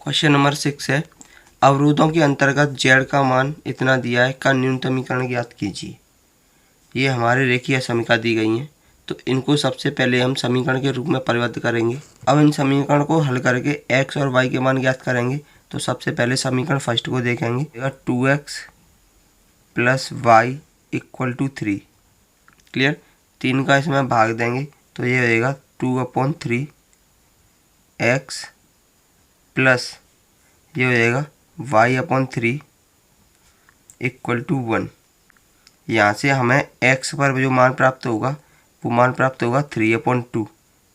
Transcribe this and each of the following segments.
Question number 6 है, अवरोधों के अंतर्गत z का मान इतना दिया है का न्यूनतमीकरण ज्ञात कीजिए। ये हमारे रेखीय समीकरण दी गई हैं, तो इनको सबसे पहले हम समीकरण के रूप में परिवर्तित करेंगे। अब इन समीकरण को हल करके x और y के मान ज्ञात करेंगे। तो सबसे पहले समीकरण फर्स्ट को देखेंगे, 2x plus y equal to 3। Clear. 3 का इसमें भाग देंगे तो ये होएगा 2/3 x प्लस ये हो जाएगा y/3 इक्वल टू 1। यहाँ से हमें x पर जो मान प्राप्त होगा वो मान प्राप्त होगा 3/2।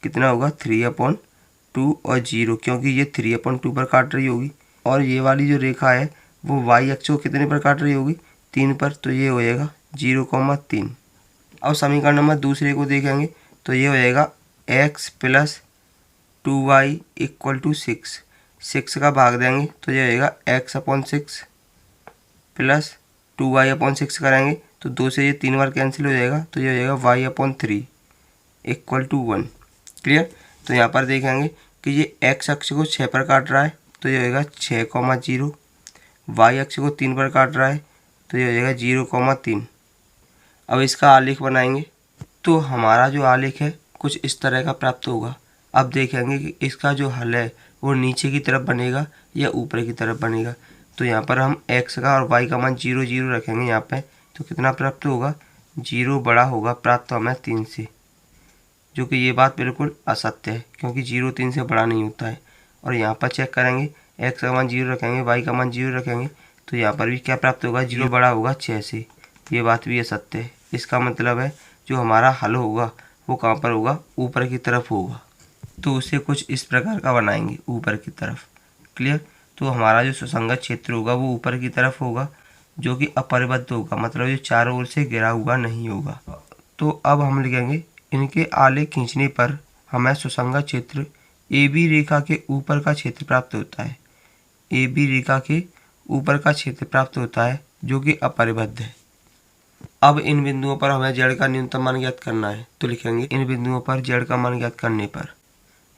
कितना होगा 3/2 और 0, क्योंकि ये 3/2 पर काट रही होगी और ये वाली जो रेखा है वो y अक्ष को कितने पर काट रही होगी 3 पर, तो ये हो जाएगा 0,3। अब समीकरण नंबर दूसरे को देखेंगे तो ये हो जाएगा x plus 2y equal to 6। 6 का भाग देंगे तो ये होएगा x/6 प्लस 2y/6 करेंगे तो 2 से ये 3 बार कैंसिल हो जाएगा, तो ये हो जाएगा y/3 इक्वल टू 1। क्लियर। तो यहाँ पर देखेंगे कि ये x अक्ष को 6 पर काट रहा है तो ये होएगा 6,0, y अक्ष को 3 पर काट रहा है तो ये हो जाएगा 0,3। अब इसका आलेख बनाएंगे तो हमारा जो आलेख है कुछ इस तरह का प्राप्त होगा। अब देखेंगे कि इसका जो हल है वो नीचे की तरफ बनेगा या ऊपर की तरफ बनेगा। तो यहाँ पर हम x का और y का मान 0, 0 रखेंगे यहाँ पे, तो कितना प्राप्त होगा 0 बड़ा होगा प्राप्त हमें 3 से, जो कि ये बात बिल्कुल असत्य है क्योंकि 0 3 से बड़ा नहीं होता है। और यहाँ पर चेक करेंगे x का मान 0 रखेंगे, y का मान 0 रखेंगे तो यहाँ पर भी क्या प्राप्त होगा 0 बड़ा होगा 6 से। ये बात भी असत्य है। इसका मतलब है जो हमारा हल होगा वो कहाँ पर होगा, ऊपर की तरफ होगा। तो उसे कुछ इस प्रकार का बनाएंगे ऊपर की तरफ। क्लियर। तो हमारा जो सुसंगत क्षेत्र होगा वो ऊपर की तरफ होगा, जो कि अपरिबद्ध होगा, मतलब ये चारों ओर से घिरा हुआ नहीं होगा। तो अब हम लिखेंगे इनके आलेख खींचने पर हमें सुसंगत क्षेत्र AB रेखा के ऊपर का क्षेत्र प्राप्त होता है। AB रेखा के ऊपर का क्षेत्र प्राप्त होता है जो कि अपरिबद्ध है। अब इन बिंदुओं पर हमें z का न्यूनतम मान ज्ञात करना है, तो लिखेंगे इन बिंदुओं पर z का मान ज्ञात करने पर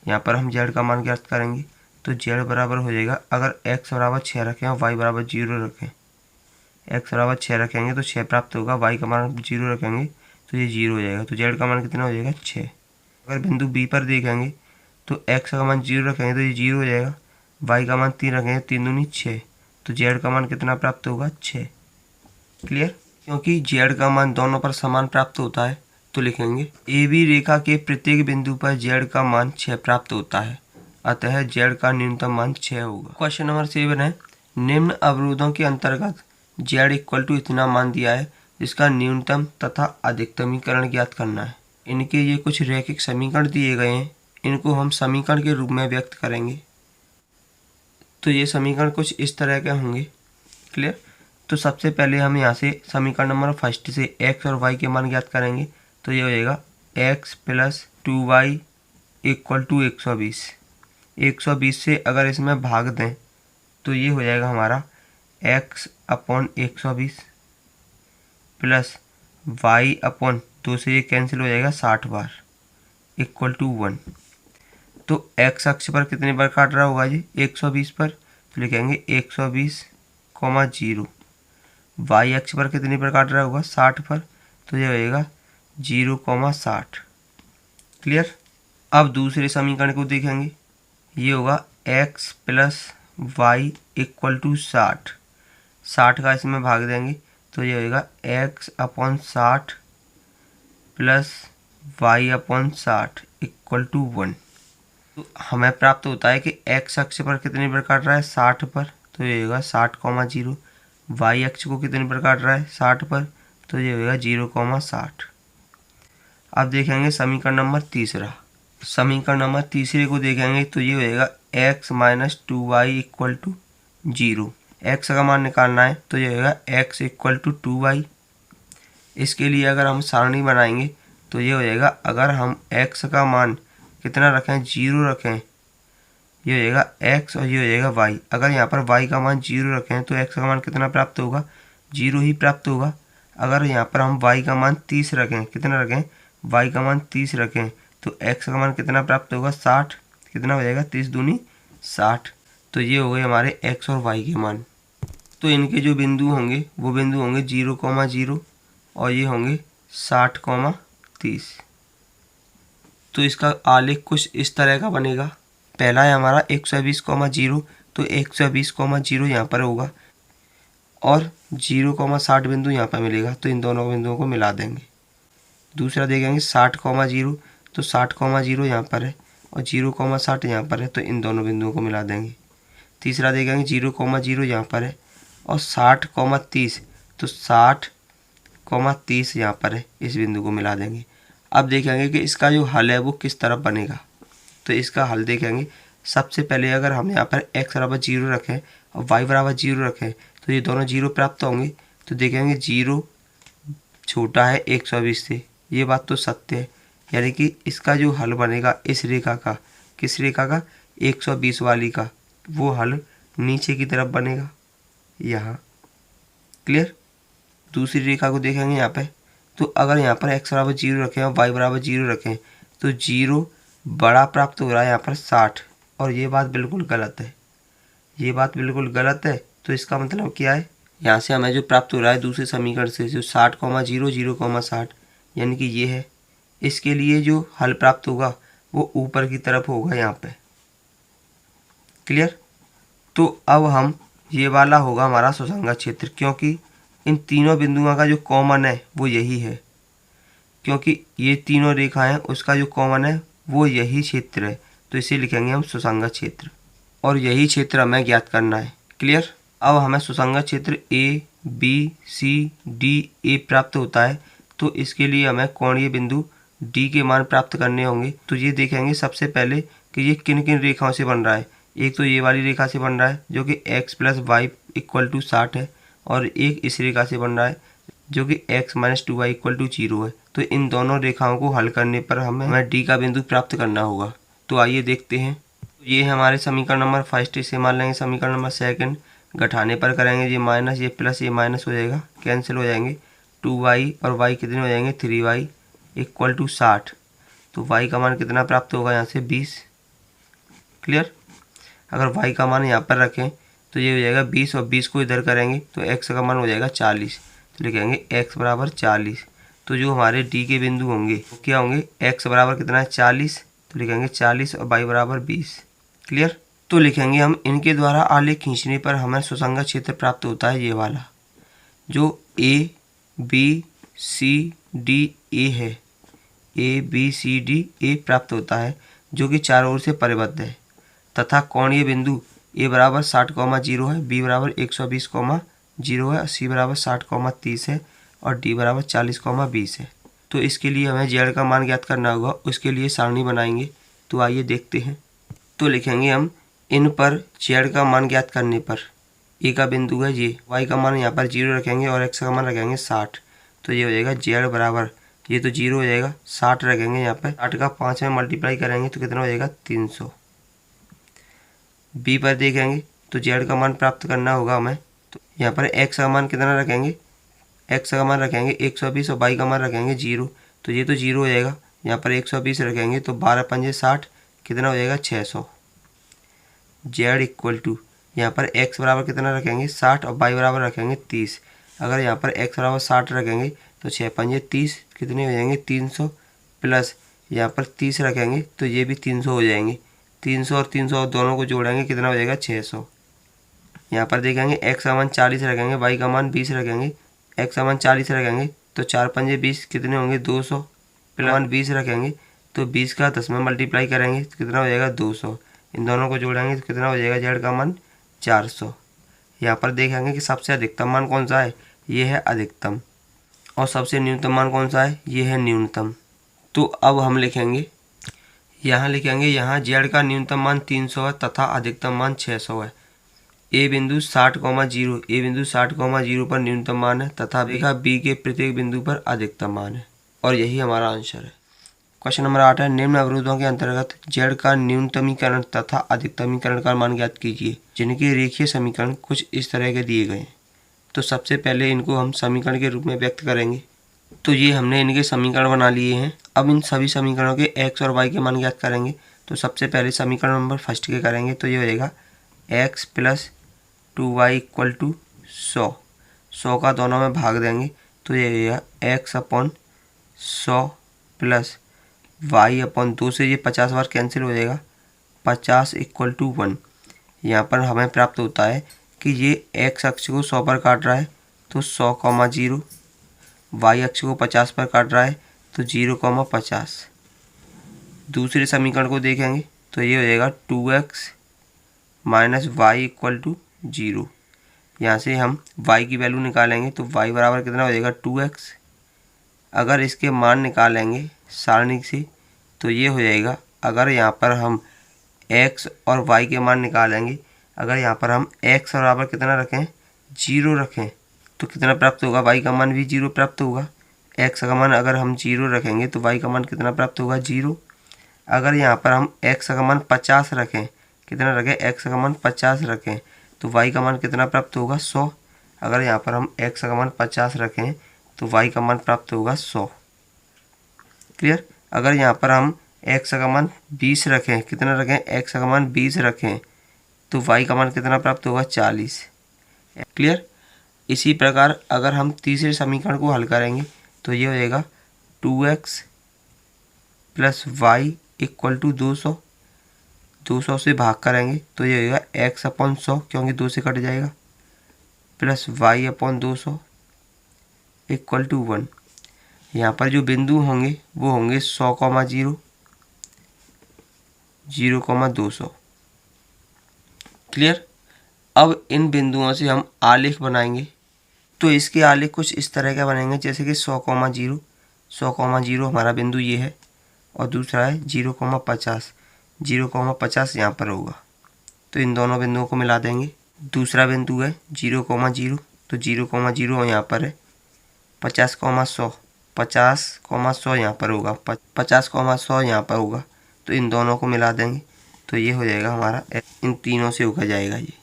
यहाँ पर हम z का मान ज्ञात करेंगे तो z बराबर हो जाएगा, अगर x बराबर 6 रखें और y बराबर 0 रखें, x बराबर 6 रखेंगे तो 6 प्राप्त होगा, y का मान 0 रखेंगे तो ये 0 हो जाएगा, तो z का मान कितना हो जाएगा 6। अगर बिंदु b पर देखेंगे तो x का मान 0 रखेंगे तो ये 0 हो जाएगा, y का मान 3 रखेंगे, 3 दूनी 6, तो z का मान कितना प्राप्त होगा 6। क्लियर। क्योंकि z का मान दोनों पर समान प्राप्त होता है तो लिखेंगे AB रेखा के प्रत्येक बिंदु पर z का मान 6 प्राप्त होता है, अतः z का न्यूनतम मान 6 होगा। क्वेश्चन नंबर 7 है, निम्न अवरोधों के अंतर्गत z इक्वल टू इतना मान दिया है जिसका न्यूनतम तथा अधिकतमीकरण ज्ञात करना है। इनके ये कुछ रैखिक समीकरण दिए गए हैं, इनको हम समीकरण के रूप में व्यक्त करेंगे। तो ये समीकरण कुछ इस तरह के होंगे। क्लियर। तो सबसे पहले हम यहाँ से समीकरण नंबर फर्स्ट से x और y के मान ज्ञात करेंगे, तो ये हो जाएगा x plus 2y equal to 120। 120 से अगर इसमें भाग दें तो ये हो जाएगा हमारा x/120 प्लस y/2 से ये कैंसिल हो जाएगा 60 बार इक्वल टू 1। तो x अक्ष पर कितने बार काट रहा होगा जी 120 पर, तो लिखेंगे 120,0। y अक्ष पर कितने पर काट रहा होगा 60 पर, तो ये होएगा 0,60। क्लियर। अब दूसरे समीकरण को देखेंगे, ये होगा x plus y equal to 60। 60 का इसमें भाग देंगे तो ये होएगा x/60 plus y/60 equal to 1। तो हमें प्राप्त होता है कि x अक्ष पर कितने पर काट रहा है 60 पर, तो ये होगा 60,0। y अक्ष को कितने पर काट रहा है 60 पर, तो ये होगा 0,60। अब देखेंगे समीकरण नंबर तीसरा। समीकरण नंबर तीसरे को देखेंगे तो ये होएगा x minus 2y equal to 0। x का मान निकालना है तो ये होगा x इक्वल टू 2y। इसके लिए अगर हम सारणी बनाएंगे तो ये हो जाएगा, अगर हम x का मान कितना रखें 0 रखें, ये हो जाएगा x और ये हो जाएगा y। अगर यहाँ पर y का मान 0 रखें तो x का मान कितना प्राप्त होगा 0 ही प्राप्त होगा। अगर यहाँ पर हम y का मान 30 रखें, कितना रखें y का मान 30 रखें, तो x का मान कितना प्राप्त होगा 60। कितना हो जाएगा 30 दूनी 60। तो ये हो गए हमारे x और y के मान। तो इनके जो बिंदु होंगे वो बिंदु होंगे 0,0 और ये होंगे 60,30। तो इसका आलेख कुछ इस तरह का बनेगा। पहला है हमारा 120,0, तो 120,0 यहाँ पर होगा और 0,60 बिंदु यहाँ पर मिलेगा, तो इन दोनों बिंदुओं को मिला देंगे। दूसरा देखेंगे 60,0, तो 60,0 यहाँ पर है और 0,60 यहाँ पर है, तो इन दोनों बिंदुओं को मिला देंगे। तीसरा देखेंगे 0,0 यहाँ पर है और 60,30, तो 60,30 यहाँ पर है, इस बिंदु को मिला देंगे। अब देखेंगे कि इसका जो हल है वो किस तरफ बनेगा। तो इसका हल देखेंगे, सबसे पहले अगर हम यहाँ पर x बराबर 0 रखें और y बराबर 0 रखें तो ये दोनों 0 प्राप्त होंगे। तो देखेंगे 0 छोटा है 120 से, ये बात तो सत्य है, यानी कि इसका जो हल बनेगा इस रेखा का, किस रेखा का, 120 वाली का, वो हल नीचे की तरफ बनेगा यहाँ। क्लियर। दूसरी रेखा को देखेंगे यहाँ पे, तो अगर यहाँ पर x बराबर 0 रखें और y बराबर 0 रखें तो 0 बड़ा प्राप्त हो रहा है यहाँ पर 60, और ये बात बिल्कुल गलत है, ये बात बिल्कुल गलत है। तो इसका मतलब क्या है, यहाँ से हमें जो प्राप्त हो रहा है दूसरे समीकरण से जो 60,0, 0,60, यानी कि ये है, इसके लिए जो हल प्राप्त होगा वो ऊपर की तरफ होगा यहाँ पे। क्लियर। तो अब हम ये वाला होगा हमारा सुसंगत क्षेत्र, क्योंकि इन तीनों बिंदुओं का जो कॉमन है वो यही है, क्योंकि ये तीनों रेखाएं उसका जो कॉमन है वो यही क्षेत्र है, तो इसे लिखेंगे हम सुसंगत क्षेत्र, और यही क्षेत्र हमें ज्ञात करना है। क्लियर। अब हमें सुसंगत क्षेत्र A B C D A प्राप्त होता है, तो इसके लिए हमें कोणीय बिंदु डी के मान प्राप्त करने होंगे। तो ये देखेंगे सबसे पहले कि ये किन किन रेखाओं से बन रहा है। एक तो ये वाली रेखा से बन रहा है जो कि x + y = 60 है, और एक इस रेखा से बन रहा है जो कि x - 2y = 0 है। तो इन दोनों रेखाओं को हल करने पर हमें डी का बिंदु प्राप्त करना होगा। तो आइए देखते हैं। ये हमारे समीकरण नंबर फर्स्ट, इसे मान लेंगे समीकरण नंबर सेकंड। घटाने पर करेंगे ये माइनस, ये प्लस, ये माइनस हो जाएगा, कैंसिल हो जाएंगे। 2y और y कितने हो जाएंगे, 3y = 60। तो y का मान कितना प्राप्त होगा यहाँ से, 20। क्लियर। अगर y का मान यहाँ पर रखें तो ये हो जाएगा 20, और 20 को इधर करेंगे तो x का मान हो जाएगा 40। तो लिखेंगे x बराबर 40। तो जो हमारे d के बिंदु होंगे वो क्या होंगे, x बराबर कितना है, 40, तो लिखेंगे 40 और y बराबर 20। क्लियर। तो लिखेंगे हम इनके द्वारा आलेख खींचने पर हमें सुसंगत क्षेत्र प्राप्त होता है, ये वाला जो A B C D A है, A B C D A प्राप्त होता है, जो कि चारों ओर से परिबद्ध है, तथा कोणीय बिंदु ए बराबर 60,0 है, बी बराबर 120,0 है, सी बराबर 60,30 है और डी बराबर 40,20 है। तो इसके लिए हमें जेड का मान ज्ञात करना होगा, उसके लिए सारणी बनाएंगे। तो आइए देखते हैं। तो लिखेंगे हम इन पर जेड का मान ज्ञात करने पर, ए का बिंदु है ये, वाई का मान यहाँ पर 0 रखेंगे और एक्स का मान रखेंगे 60। तो ये हो जाएगा जेड बराबर, ये तो 0 हो जाएगा, 60 रखेंगे यहाँ पर, 60 का 5 में मल्टीप्लाई करेंगे तो कितना हो जाएगा, 300। बी पर देखेंगे तो जेड का मान प्राप्त करना होगा हमें। तो यहाँ पर एक्स का मान कितना रखेंगे, एक्स का मान रखेंगे 120 और वाई का मान रखेंगे 0। तो ये तो 0 हो जाएगा, यहाँ पर 120 रखेंगे तो 12 × 5 = 60, कितना हो जाएगा, 600। जेड = यहाँ पर x बराबर कितना रखेंगे, 60 और y बराबर रखेंगे 30। अगर यहाँ पर x बराबर 60 रखेंगे तो 6 × 5 = 30, कितने हो जाएंगे, 300, प्लस यहाँ पर 30 रखेंगे तो ये भी 300 हो जाएंगे। 300 और 300 दोनों को जोड़ेंगे कितना हो जाएगा, 600। यहाँ पर देखेंगे x का मान 40 रखेंगे, y का मान 20 रखेंगे, x का मान 40 रखेंगे तो 4 × 5 = 20, कितने होंगे, 200, प्लस मान 20 रखेंगे तो 20 का 10 में मल्टीप्लाई करेंगे तो कितना हो जाएगा, 200। इन दोनों को जोड़ेंगे तो कितना हो जाएगा, जेड का मान 400। यहाँ पर देखेंगे कि सबसे अधिकतम मान कौन सा है, ये है अधिकतम, और सबसे न्यूनतम मान कौन सा है, ये है न्यूनतम। तो अब हम लिखेंगे, यहाँ जेड का न्यूनतम मान 300 है तथा अधिकतम मान 600 है। ए बिंदु 60,0 पर न्यूनतम मान है तथा रेखा बी के प्रत्येक बिंदु पर अधिकतम मान है, और यही हमारा आंसर है। क्वेश्चन नंबर 8 है, निम्न अवरोधों के अंतर्गत जेड का न्यूनतमीकरण तथा अधिकतमीकरण का मान ज्ञात कीजिए, जिनके रेखीय समीकरण कुछ इस तरह के दिए गए हैं। तो सबसे पहले इनको हम समीकरण के रूप में व्यक्त करेंगे। तो ये हमने इनके समीकरण बना लिए हैं। अब इन सभी समीकरणों के एक्स और वाई के मान ज्ञात करेंगे। तो सबसे पहले समीकरण नंबर फर्स्ट के करेंगे तो ये हो जाएगा x plus 2y equal to 100 का दोनों में भाग देंगे तो ये रहेगा x upon 100 plus y upon 2 से ये 50 बार कैंसिल हो जाएगा, 50 इक्वल टू 1। यहाँ पर हमें प्राप्त होता है कि ये x अक्ष को 100 पर काट रहा है तो 100,0, y अक्ष को 50 पर काट रहा है तो 0,50। दूसरे समीकरण को देखेंगे तो ये हो जाएगा 2x minus y equal to 0। यहाँ से हम y की वैल्यू निकालेंगे तो y बराबर कितना हो जाएगा 2x। अगर इसके मान निकालेंगे सारणी से तो ये हो जाएगा, अगर यहाँ पर हम x और y के मान निकालेंगे, अगर यहाँ पर हम x बराबर कितना रखें 0 रखें तो कितना प्राप्त होगा, y का मान भी 0 प्राप्त होगा। x का मान अगर हम 0 रखेंगे तो y का मान कितना प्राप्त होगा 0। अगर यहाँ पर हम x का मान 50 रखें, कितना रखें x का मान 50 रखें तो y का मान कितना प्राप्त होगा 100। अगर यहाँ पर हम x का मान 50 रखें तो y का मान प्राप्त होगा 100। क्लियर। अगर यहाँ पर हम x का मान 20 रखें, कितना रखें x का मान 20 रखें तो y का मान कितना प्राप्त होगा 40। क्लियर। इसी प्रकार अगर हम तीसरे समीकरण को हल करेंगे तो ये हो जाएगा 2x plus y equal to 200। 200 से भाग करेंगे तो ये होगा x अपॉन 100 क्योंकि 2 से कट जाएगा, plus y upon 200 equal to 1। यहाँ पर जो बिंदु होंगे वो होंगे 100,0, 0,200। क्लियर। अब इन बिंदुओं से हम आलेख बनाएंगे तो इसके आलेख कुछ इस तरह का बनेंगे, जैसे कि 100,0, 100,0 हमारा बिंदु ये है और दूसरा है 0,50, 0,50 यहाँ पर होगा तो इन दोनों बिंदुओं को मिला देंगे। दूसरा बिंदु है 0,0 तो 0,0 यहाँ पर है, 50,100, 50,100 यहाँ पर होगा, 50,100 यहाँ पर होगा तो इन दोनों को मिला देंगे तो ये हो जाएगा हमारा, इन तीनों से होकर जाएगा ये।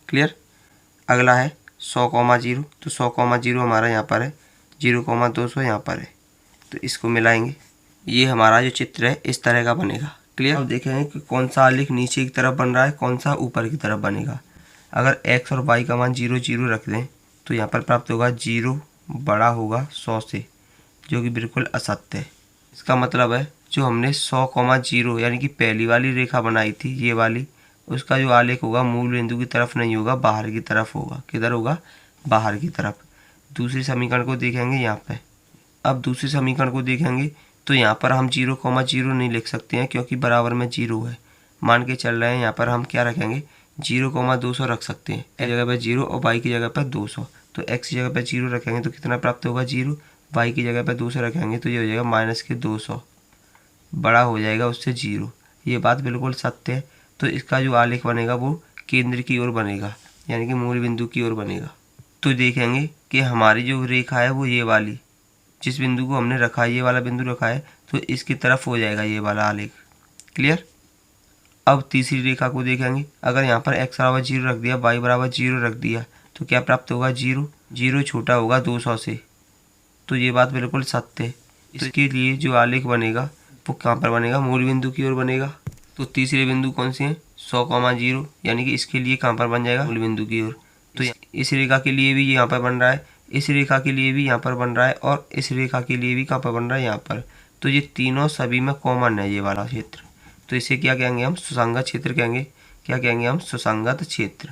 क्लियर। अगला है 100,0 तो 100,0 हमारा यहाँ पर है, 0,200 यहाँ पर है तो इसको मिलाएंगे, ये हमारा जो चित्र है इस तरह का बनेगा। क्लियर। अब देखेंगे कि कौन सा आलेख नीचे की तरफ बन रहा है, कौन सा ऊपर की तरफ बनेगा। अगर x और y का मान 0, 0 रख दें तो यहाँ पर प्राप्त होगा 0 बड़ा होगा 100 से, जो कि बिल्कुल असत्य है। इसका मतलब है जो हमने 100,0 यानी कि पहली वाली रेखा बनाई थी ये वाली, उसका जो आलेख होगा मूल बिंदु की तरफ नहीं होगा, बाहर की तरफ होगा। किधर होगा, बाहर की तरफ। दूसरे समीकरण को देखेंगे यहाँ पे। अब दूसरे समीकरण को देखेंगे तो यहाँ पर हम 0,0 नहीं लिख सकते हैं क्योंकि बराबर में 0 है, मान के चल रहे हैं। यहाँ पर हम क्या रखेंगे 0,200 रख सकते हैं, x जगह पर 0 और y की जगह पर 200। तो x की जगह पर 0 रखेंगे तो कितना प्राप्त होगा 0, y की जगह पर 200 रखेंगे तो ये हो जाएगा माइनस के 200, बड़ा हो जाएगा उससे 0। ये बात बिल्कुल सत्य है। तो इसका जो आलेख बनेगा वो केंद्र की ओर बनेगा, यानी कि मूल बिंदु की ओर बनेगा। तो देखेंगे कि हमारी जो रेखा है वो ये वाली, जिस बिंदु को हमने रखा है, ये वाला बिंदु रखा है तो इसकी तरफ हो जाएगा ये वाला आलेख। क्लियर। अब तीसरी रेखा को देखेंगे। अगर यहाँ पर x बराबर 0 रख दिया, y बराबर 0 रख दिया तो क्या प्राप्त होगा 0, 0 छोटा होगा 200 से। तो ये बात बिल्कुल सत्य है। इसके लिए जो आलेख बनेगा वो कहाँ पर बनेगा, मूल बिंदु की ओर बनेगा। तो तीसरे बिंदु कौन से हैं 100,0, यानी कि इसके लिए कहाँ पर बन जाएगा, मूल बिंदु की ओर। तो इस रेखा के लिए भी यहाँ पर बन रहा है, इस रेखा के लिए भी यहाँ पर बन रहा है और इस रेखा के लिए भी कहाँ पर बन रहा है, यहाँ पर। तो ये तीनों सभी में कॉमन है ये वाला क्षेत्र, तो इसे क्या कहेंगे हम, सुसंगत क्षेत्र कहेंगे। क्या कहेंगे हम, सुसंगत क्षेत्र।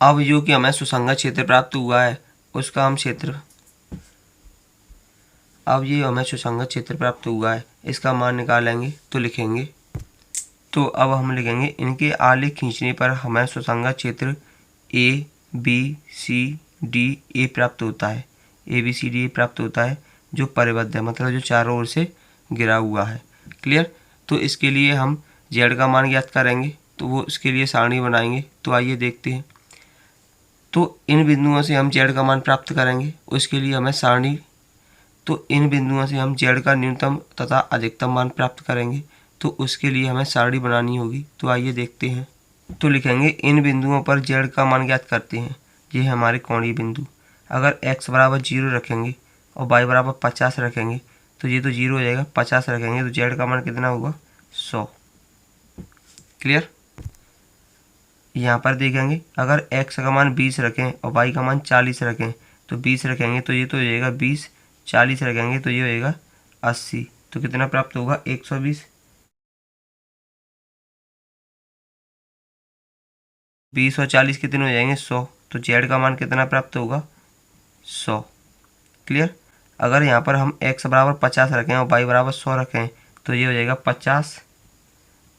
अब जो कि हमें सुसंगत क्षेत्र प्राप्त हुआ है उसका हम क्षेत्र, अब ये हमें सुसंगत क्षेत्र प्राप्त हुआ है इसका मान निकालेंगे तो लिखेंगे। तो अब हम लिखेंगे इनके आलेख खींचने पर हमें सुसंगत क्षेत्र A B C D A प्राप्त होता है, A B C D A प्राप्त होता है जो परिबद्ध है, मतलब जो चारों ओर से घिरा हुआ है। क्लियर। तो इसके लिए हम z का मान ज्ञात करेंगे तो वो इसके लिए सारणी बनाएंगे। तो आइए देखते हैं। तो इन बिंदुओं से हम z का मान प्राप्त करेंगे, उसके लिए हमें सारणी, तो इन बिंदुओं से हम z का न्यूनतम तथा अधिकतम मान प्राप्त करेंगे तो उसके लिए हमें सारणी बनानी होगी। तो आइए देखते हैं। तो लिखेंगे इन बिंदुओं पर z का मान ज्ञात करते हैं, ये है हमारे कोणीय बिंदु। अगर x बराबर 0 रखेंगे और y बराबर 50 रखेंगे तो ये तो 0 हो जाएगा, 50 रखेंगे तो z का मान कितना होगा 100। क्लियर। यहाँ पर देखेंगे अगर x का मान 20 रखें और y का मान 40 रखें तो 20 रखेंगे तो ये तो हो जाएगा 20, 40 रखेंगे तो ये होएगा 80। तो कितना प्राप्त होगा 120। 20 और 40 कितने हो जाएंगे 100। तो z का मान कितना प्राप्त होगा 100। क्लियर। अगर यहाँ पर हम x बराबर 50 रखें और y बराबर 100 रखें तो ये हो जाएगा 50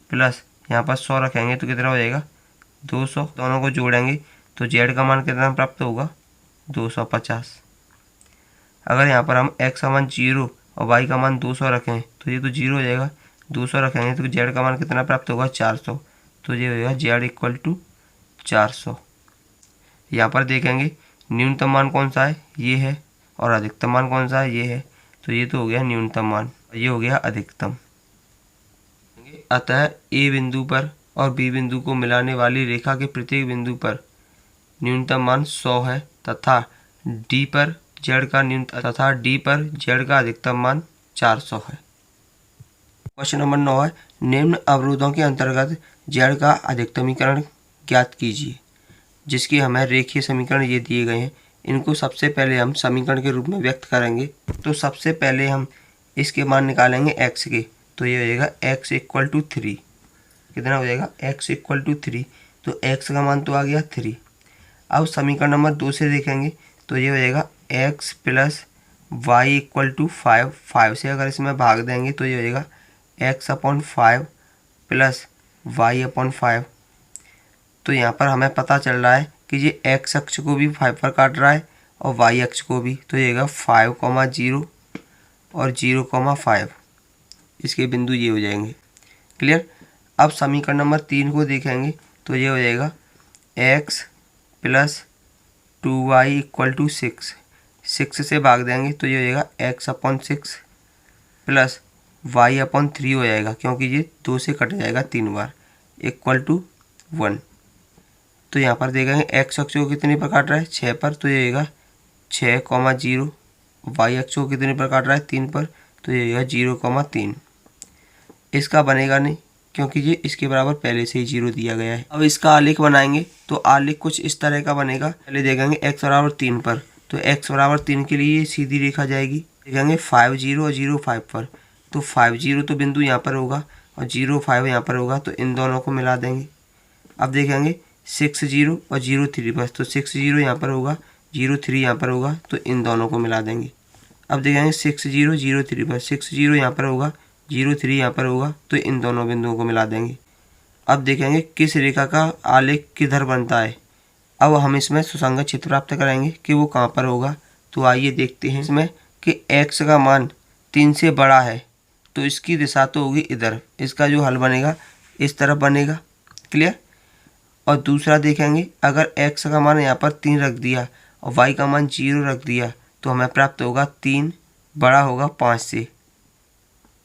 प्लस यहाँ पर 100 रखेंगे तो कितना हो जाएगा 200। दोनों को जोड़ेंगे तो z का मान कितना प्राप्त होगा 250। अगर यहाँ पर हम x का मान 0 और y का मान 200 रखें तो ये तो 0 हो जाएगा। 200 रखेंगे तो z का मान कितना प्राप्त होगा 400। तो ये हो जाएगा z इक्वल टू 400। यहाँ पर देखेंगे न्यूनतम मान कौन सा है, ये है, और अधिकतम मान कौन सा है, ये है। तो ये तो हो गया न्यूनतम मान, ये हो गया अधिकतम। अतः ए बिंदु पर और बी बिंदु को मिलाने वाली रेखा के प्रत्येक बिंदु पर न्यूनतम मान 100 है तथा डी पर जेड का अधिकतम मान 400 है। क्वेश्चन नंबर 9 है, निम्न अवरोधों के अंतर्गत जेड का अधिकतमीकरण ज्ञात कीजिए। जिसकी हमें रेखीय समीकरण ये दिए गए हैं, इनको सबसे पहले हम समीकरण के रूप में व्यक्त करेंगे। तो सबसे पहले हम इसके मान निकालेंगे x के, तो ये हो जाएगा x इक्वल टू 3। कितना हो जाएगा x इक्वल टू 3। तो x का मान तो आ गया 3। अब समीकरण नंबर 2 से देखेंगे तो ये हो जाएगा x plus y equal to 5। 5 से अगर इसमें भाग देंगे तो ये हो जाएगा x upon 5 plus y upon 5। तो यहाँ पर हमें पता चल रहा है कि ये x अक्ष को भी 5 पर काट रहा है और y अक्ष को भी। तो ये होगा 5,0 और 0,5। इसके बिंदु ये हो जाएंगे। क्लियर। अब समीकरण नंबर 3 को देखेंगे तो ये हो जाएगा x plus 2y equal to 6। 6 से भाग देंगे तो ये हो जाएगा x upon 6 plus y upon 3 हो जाएगा, क्योंकि ये 2 से कट जाएगा 3 बार, इक्वल टू 1। तो यहाँ पर देखेंगे x अक्ष को कितने पर काट रहा है 6 पर, तो ये होगा 6,0। y अक्ष को कितने पर काट रहा है 3 पर, तो ये होगा 0,3। इसका बनेगा नहीं क्योंकि ये इसके बराबर पहले से ही 0 दिया गया है। अब इसका आलेख बनाएंगे तो आलेख कुछ इस तरह का बनेगा। पहले देखेंगे x बराबर 3 पर, तो x बराबर 3 के लिए सीधी रेखा जाएगी। देखेंगे 5 0 और 0 5 पर, तो 5 0 तो बिंदु यहाँ पर होगा और 0 5 यहाँ पर होगा, तो इन दोनों को मिला देंगे। अब देखेंगे 6 0 और 0 3 पर, तो 6 0 यहाँ पर होगा, 0 3 यहाँ पर होगा, तो इन दोनों को मिला देंगे। अब देखेंगे 6 0 0 3 पर, 6 0 यहाँ पर होगा, 0 3 यहाँ पर होगा, तो इन दोनों बिंदुओं को मिला देंगे। अब देखेंगे किस रेखा का आलेख किधर बनता है। अब हम इसमें सुसंगत क्षेत्र प्राप्त करेंगे कि वो कहाँ पर होगा। तो आइए देखते हैं इसमें कि x का मान 3 से बड़ा है तो इसकी दिशा तो होगी इधर, इसका जो हल बनेगा इस तरफ बनेगा। क्लियर। और दूसरा देखेंगे अगर x का मान यहाँ पर 3 रख दिया और y का मान 0 रख दिया तो हमें प्राप्त होगा 3 बड़ा होगा 5 से।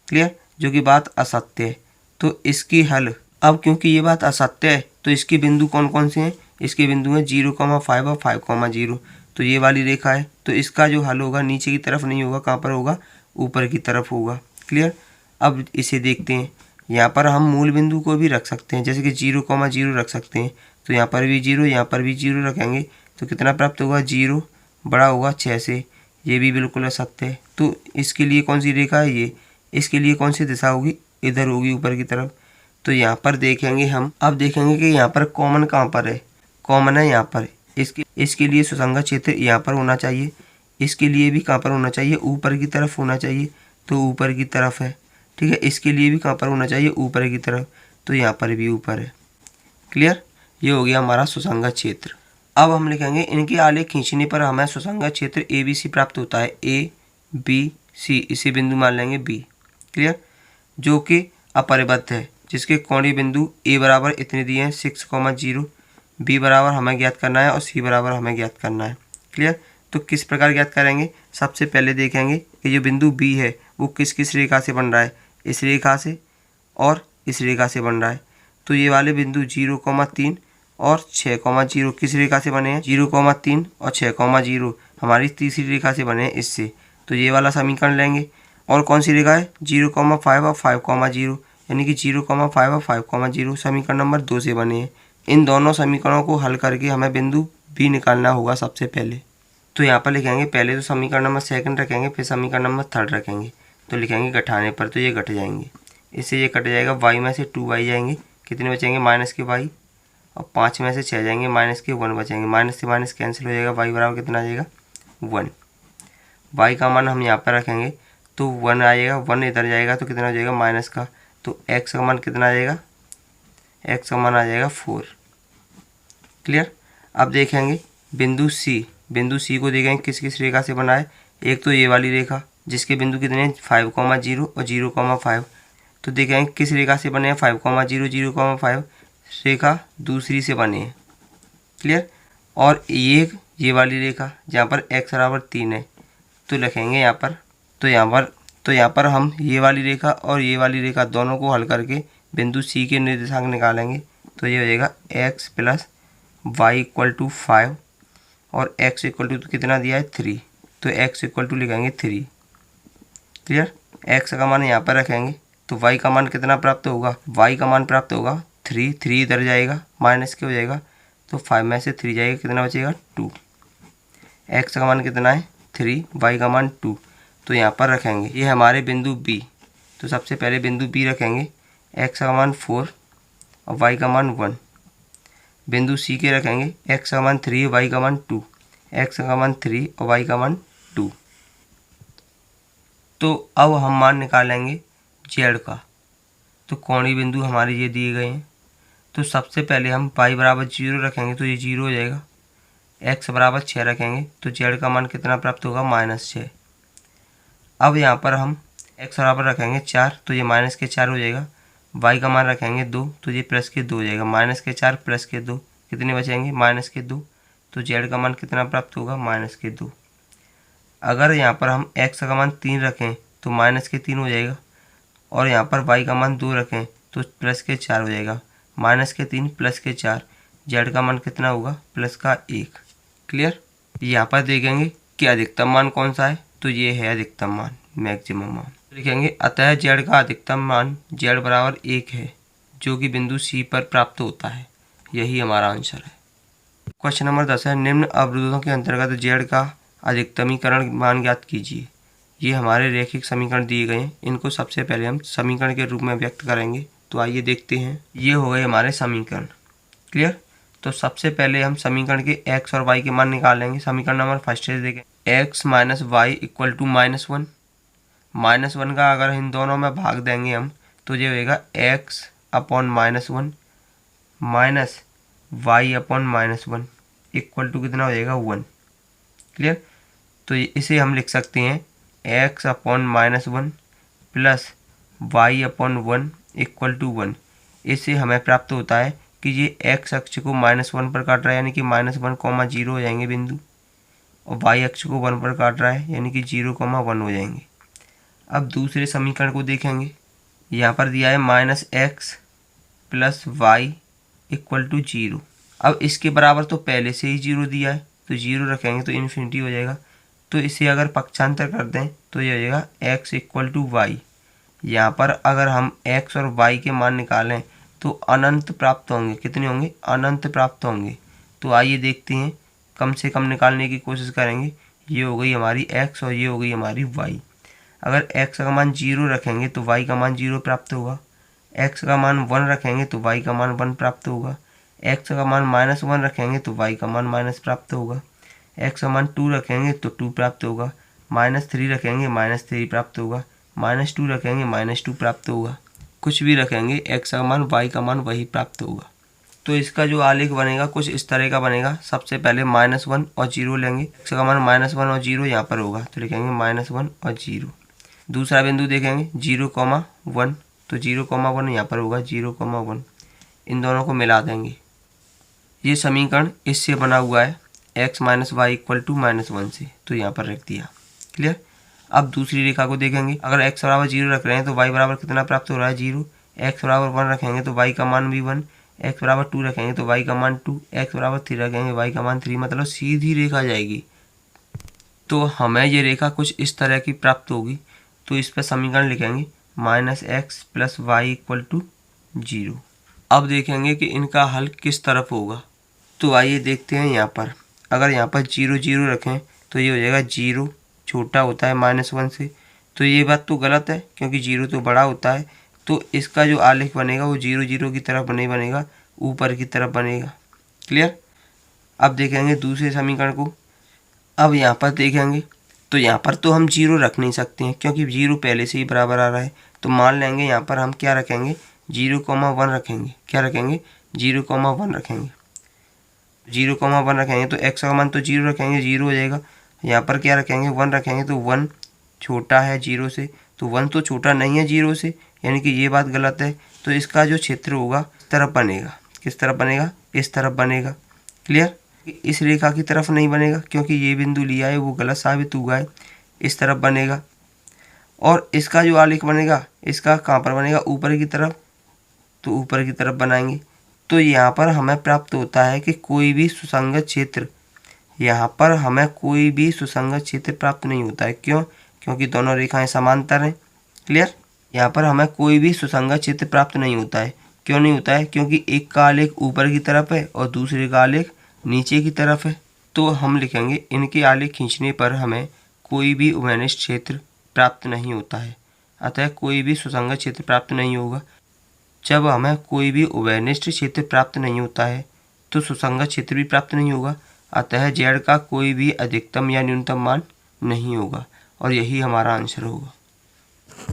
क्लियर। जो कि बात असत्य है, तो इसकी हल। अब क्योंकि ये बात असत्य है तो इसके बिंदु कौन कौन से हैं, इसके बिंदु हैं 0,5 और 5,0। तो ये वाली रेखा है, तो इसका जो हल होगा नीचे की तरफ नहीं होगा, कहाँ पर होगा ऊपर की तरफ होगा। क्लियर। अब इसे देखते हैं। यहाँ पर हम मूल बिंदु को भी रख सकते हैं, जैसे कि 0,0 रख सकते हैं। तो यहाँ पर भी 0, यहाँ पर भी 0 रखेंगे तो कितना प्राप्त होगा 0 बड़ा होगा 6 से। ये भी बिल्कुल असत्य है। तो इसके लिए कौन सी रेखा है ये, इसके लिए कौन सी दिशा होगी, इधर होगी ऊपर की तरफ। तो यहाँ पर देखेंगे हम। अब देखेंगे कि यहाँ पर कॉमन कहाँ पर है, कॉमन है यहाँ पर। इसके लिए सुसंगत क्षेत्र यहाँ पर होना चाहिए, इसके लिए भी कहाँ पर होना चाहिए, ऊपर की तरफ होना चाहिए, तो ऊपर की तरफ है। ठीक है। इसके लिए भी कहाँ पर होना चाहिए, ऊपर की तरफ, तो यहाँ पर भी ऊपर है। क्लियर। ये हो गया हमारा सुसंगत क्षेत्र। अब हम लिखेंगे इनके आलेख खींचने पर हमें सुसंगत क्षेत्र ABC प्राप्त होता है। ABC इसे बिंदु मान लेंगे B। क्लियर। जो कि अपरिबद्ध है, जिसके कोणीय बिंदु A बराबर इतने दिए हैं 6,0, B बराबर हमें ज्ञात करना है और C बराबर हमें ज्ञात करना है। क्लियर। तो किस प्रकार ज्ञात करेंगे, सबसे पहले देखेंगे कि जो बिंदु B है वो किस किस रेखा से बन रहा है, इस रेखा से और इस रेखा से बन रहा है। तो ये वाले बिंदु 0,3 और 6,0 किस रेखा से बने हैं, 0,3 और 6,0 हमारी तीसरी रेखा से बने हैं इससे। तो ये वाला समीकरण लेंगे। और कौन सी रेखा है 0,5 और 5,0, यानी कि 0,5 और 5,0 समीकरण नंबर 2 से बने हैं। इन दोनों समीकरणों को हल करके हमें बिंदु बी निकालना होगा सबसे पहले। तो यहाँ पर लिखेंगे, पहले तो समीकरण नंबर सेकंड रखेंगे, फिर समीकरण नंबर थर्ड रखेंगे। तो लिखेंगे घटाने पर, तो ये घट जाएंगे, इससे ये कट जाएगा, वाई में से 2y जाएंगे, कितने बचेंगे माइनस के y, और 5 में से 6 जाएंगे, माइनस के 1 बचेंगे, माइनस से माइनस कैंसिल हो जाएगा, y बराबर कितना आ जाएगा 1। y का मान हम यहाँ पर रखेंगे तो 1 आएगा, 1 इधर जाएगा तो कितना हो जाएगा माइनस का, तो x का मान कितना आ जाएगा, x का मान आ जाएगा 4। क्लियर। अब देखेंगे बिंदु C, बिंदु C को देखेंगे किस किस रेखा से बना है। एक तो ये वाली रेखा जिसके बिंदु कितने हैं 5,0 और 0,5। तो देखेंगे किस रेखा से बने हैं 5,0 0,5 रेखा दूसरी से बने हैं। क्लियर। और ये वाली रेखा जहाँ पर x बराबर 3 है, तो लिखेंगे यहाँ पर, तो यहाँ पर हम ये वाली रेखा और ये वाली रेखा दोनों को हल करके बिंदु C के निर्देशांक निकालेंगे। तो ये हो जाएगा x plus y equal to 5 और x इक्वल टू कितना दिया है 3, तो x इक्वल टू लिखेंगे 3। क्लियर। x का मान यहाँ पर रखेंगे तो y का मान कितना प्राप्त होगा, y का मान प्राप्त होगा 3, 3 इधर जाएगा, माइनस के हो जाएगा, तो 5 में से 3 जाएगा, कितना बचेगा 2। x का मान कितना है 3, y का मान 2, तो यहाँ पर रखेंगे। ये हमारे बिंदु B, तो सबसे पहले बिंदु B रखेंगे, x का मान 4 और y का मान 1। बिंदु C के रखेंगे, x का मान 3, y का मान 2, x का मान 3 और y का मान 2। तो अब हम मान निकालेंगे z का। तो कोणीय बिंदु हमारे ये दिए गए हैं, तो सबसे पहले हम y बराबर 0 रखेंगे तो ये 0 हो जाएगा, x बराबर 6 रखेंगे तो z का मान कितना प्राप्त होगा -6। अब यहाँ पर हम x बराबर रखेंगे 4 तो ये माइनस के 4 हो जाएगा, y का मान रखेंगे 2 तो ये प्लस के 2 हो जाएगा, माइनस के 4 प्लस के 2 कितने बचेंगे -2, तो z का मान कितना प्राप्त होगा -2। अगर यहाँ पर हम x का मान 3 रखें तो -3 हो जाएगा, और यहाँ पर y का मान 2 रखें तो +4 हो जाएगा, -3 +4, z का मान कितना होगा +1। क्लियर। यहाँ पर देखेंगे कि अधिकतम मान कौन सा है, तो ये है अधिकतम मान, मैक्सिमम मान। लिखेंगे अतः z का अधिकतम मान z बराबर 1 है, जो कि बिंदु C पर प्राप्त होता है। यही हमारा आंसर है। क्वेश्चन नंबर 10 है, निम्न अवरोधों के अंतर्गत z का अधिकतमीकरण मान ज्ञात कीजिए। ये हमारे रैखिक समीकरण दिए गए हैं, इनको सबसे पहले हम समीकरण के रूप में व्यक्त करेंगे। तो आइए देखते हैं, ये हो गए हमारे समीकरण। क्लियर। तो सबसे पहले हम समीकरण के x और y के मान निकालेंगे। समीकरण नंबर फर्स्ट से देखें, x minus y equal to -1। -1 का अगर इन दोनों में भाग देंगे हम तो ये होगा x upon -1 minus y upon -1 equal to कितना हो जाएगा 1। क्लियर। तो इसे हम लिख सकते हैं x upon -1 plus y upon 1 equal to 1। इससे हमें प्राप्त होता है कि ये x अक्ष को -1 पर काट रहा है, यानी कि -1,0 हो जाएंगे बिंदु, और y अक्ष को 1 पर काट रहा है, यानी कि 0,1 हो जाएंगे। अब दूसरे समीकरण को देखेंगे, यहाँ पर दिया है -x plus y equal to 0। अब इसके बराबर तो पहले से ही 0 दिया है, तो 0 रखेंगे तो इन्फिनिटी हो जाएगा। तो इसे अगर पक्षांतर कर दें तो ये हो जाएगा x इक्वल टू वाई। यहाँ पर अगर हम x और y के मान निकालें तो अनंत प्राप्त होंगे। कितने होंगे? अनंत प्राप्त होंगे। तो आइए देखते हैं, कम से कम निकालने की कोशिश करेंगे। ये हो गई हमारी x और ये हो गई हमारी y। अगर x का मान 0 रखेंगे तो y का मान 0 प्राप्त होगा, x का मान 1 रखेंगे तो y का मान 1 प्राप्त होगा, x का मान -1 रखेंगे तो y का मान माइनस प्राप्त होगा, x का मान 2 रखेंगे तो 2 प्राप्त होगा, -3 रखेंगे -3 प्राप्त होगा, -2 रखेंगे -2 प्राप्त होगा। कुछ भी रखेंगे x का मान y का मान वही प्राप्त होगा। तो इसका जो आलेख बनेगा कुछ इस तरह का बनेगा। सबसे पहले -1 और 0 लेंगे, x का मान -1 और 0 यहाँ पर होगा तो लिखेंगे -1 और 0। दूसरा बिंदु देखेंगे 0,1, तो 0,1 यहाँ पर होगा 0,1। इन दोनों को मिला देंगे। ये समीकरण इससे बना हुआ है x minus y equal to -1 से, तो यहाँ पर रख दिया। क्लियर। अब दूसरी रेखा को देखेंगे, अगर x बराबर 0 रख रहे हैं तो y बराबर कितना प्राप्त हो रहा है 0, x बराबर 1 रखेंगे तो y का मान भी 1, x बराबर 2 रखेंगे तो y का मान 2, x बराबर 3 रखेंगे y का मान 3, मतलब सीधी रेखा जाएगी। तो हमें ये रेखा कुछ इस तरह की प्राप्त होगी। तो इस पर समीकरण लिखेंगे -x plus y equal to 0। अब देखेंगे कि इनका हल किस तरफ होगा। तो आइए देखते हैं। यहाँ पर अगर यहाँ पर 0 0 रखें तो ये हो जाएगा 0 छोटा होता है -1 से, तो ये बात तो गलत है क्योंकि 0 तो बड़ा होता है। तो इसका जो आलेख बनेगा वो 0 0 की तरफ नहीं बनेगा, ऊपर की तरफ बनेगा। क्लियर। अब देखेंगे दूसरे समीकरण को। अब यहाँ पर देखेंगे तो यहाँ पर तो हम 0 रख नहीं सकते हैं क्योंकि 0 पहले से ही बराबर आ रहा है। तो मान लेंगे यहाँ पर हम क्या रखेंगे, 0,1 रखेंगे। क्या रखेंगे, 0,1 रखेंगे। 0,1 रखेंगे तो x का मान तो 0 रखेंगे, 0 हो जाएगा। यहाँ पर क्या रखेंगे, 1 रखेंगे तो 1 छोटा है 0 से, तो 1 तो छोटा नहीं है 0 से, यानी कि ये बात गलत है। तो इसका जो क्षेत्र होगा इस तरफ बनेगा। किस तरफ बनेगा, इस तरफ बनेगा। क्लियर। इस रेखा की तरफ नहीं बनेगा क्योंकि ये बिंदु लिया है वो गलत साबित हुआ है, इस तरफ बनेगा। और इसका जो आलेख बनेगा इसका कहाँ पर बनेगा, ऊपर की तरफ, तो ऊपर की तरफ बनाएंगे। तो यहाँ पर हमें प्राप्त होता है कि कोई भी सुसंगत क्षेत्र, यहाँ पर हमें कोई भी सुसंगत क्षेत्र प्राप्त नहीं होता है। क्यों, क्योंकि दोनों रेखाएं समांतर हैं। क्लियर। यहाँ पर हमें कोई भी सुसंगत क्षेत्र प्राप्त नहीं होता है। क्यों नहीं होता है, क्योंकि एक का आलेख ऊपर की तरफ है और दूसरे का आलेख नीचे की तरफ है। तो हम लिखेंगे इनके आलेख खींचने पर हमें कोई भी उभयनिष्ठ क्षेत्र प्राप्त नहीं होता है। अतः कोई भी सुसंगत क्षेत्र प्राप्त नहीं होगा। जब हमें कोई भी उभयनिष्ठ क्षेत्र प्राप्त नहीं होता है तो सुसंगत क्षेत्र भी प्राप्त नहीं होगा। अतः z का कोई भी अधिकतम या न्यूनतम मान नहीं होगा और यही हमारा आंसर होगा।